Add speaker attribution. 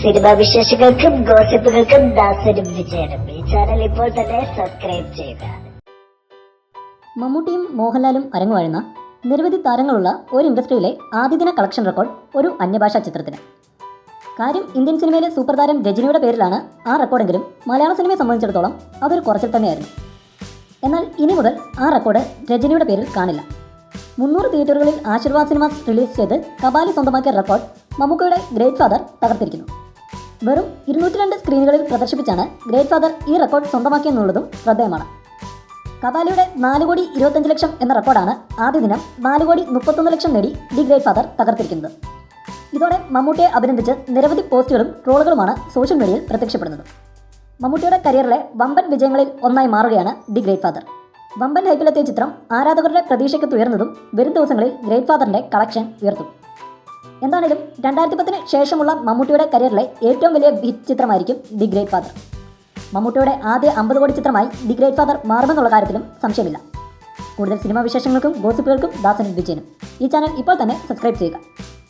Speaker 1: Cinema വിശേഷങ്ങൾക്കും ഗോസിപ്പുകൾക്കും ദാസനും വിജയനും ഈ channel ഇപ്പോൾ തന്നെ സബ്സ്ക്രൈബ് ചെയ്യുക.
Speaker 2: മമ്മൂട്ടിയും മോഹൻലാലും അരങ്ങുവാഴുന്ന നിരവധി താരങ്ങളുള്ള ഒരു ഇൻഡസ്ട്രിയിലെ ആദ്യദിന കളക്ഷൻ റെക്കോർഡ് ഒരു അന്യഭാഷാ ചിത്രത്തിന്. കാര്യം ഇന്ത്യൻ സിനിമയിലെ സൂപ്പർ താരം രജനിയുടെ പേരിലാണ് ആ റെക്കോർഡെങ്കിലും മലയാള സിനിമയെ സംബന്ധിച്ചിടത്തോളം അതൊരു കുറച്ചിൽ തന്നെയായിരുന്നു. എന്നാൽ ഇനി മുതൽ ആ റെക്കോർഡ് രജനിയുടെ പേരിൽ കാണില്ല. 300 തിയേറ്ററുകളിൽ ആശീർവാദ് സിനിമാസ് റിലീസ് ചെയ്ത് കബാലി സ്വന്തമാക്കിയ റെക്കോർഡ് മമ്മൂക്കയുടെ ഗ്രേറ്റ് ഫാദർ തകർത്തിരിക്കുന്നു. വെറും 202 സ്ക്രീനുകളിൽ പ്രദർശിപ്പിച്ചാണ് ഗ്രേറ്റ് ഫാദർ ഈ റെക്കോർഡ് സ്വന്തമാക്കിയെന്നുള്ളതും ശ്രദ്ധേയമാണ്. കബാലിയുടെ 4,25,00,000 എന്ന റെക്കോർഡാണ് ആദ്യ ദിനം 4,31,00,000 നേടി ദി ഗ്രേറ്റ് ഫാദർ തകർത്തിരിക്കുന്നത്. ഇതോടെ മമ്മൂട്ടിയെ അഭിനന്ദിച്ച് നിരവധി പോസ്റ്റുകളും ട്രോളുകളുമാണ് സോഷ്യൽ മീഡിയയിൽ പ്രത്യക്ഷപ്പെടുന്നത്. മമ്മൂട്ടിയുടെ കരിയറിലെ വമ്പൻ വിജയങ്ങളിൽ ഒന്നായി മാറുകയാണ് ദി ഗ്രേറ്റ് ഫാദർ. വമ്പൻ ഹൈപ്പിലെത്തിയ ചിത്രം ആരാധകരുടെ പ്രതീക്ഷയ്ക്ക് തുയർന്നതും വരും ദിവസങ്ങളിൽ ഗ്രേറ്റ് ഫാദറിന്റെ കളക്ഷൻ ഉയർത്തും. എന്താണെങ്കിലും 2010 ശേഷമുള്ള മമ്മൂട്ടിയുടെ കരിയറിലെ ഏറ്റവും വലിയ ഹിറ്റ് ചിത്രമായിരിക്കും ദി ഗ്രേറ്റ് ഫാദർ. മമ്മൂട്ടിയുടെ ആദ്യ 50 കോടി ചിത്രമായി ദി ഗ്രേറ്റ് ഫാദർ മാറുമെന്നുള്ള കാര്യത്തിലും സംശയമില്ല. കൂടുതൽ സിനിമാ വിശേഷങ്ങൾക്കും ഗോസിപ്പുകൾക്കും ദാസനും വിജയനും ഈ ചാനൽ ഇപ്പോൾ തന്നെ സബ്സ്ക്രൈബ് ചെയ്യുക.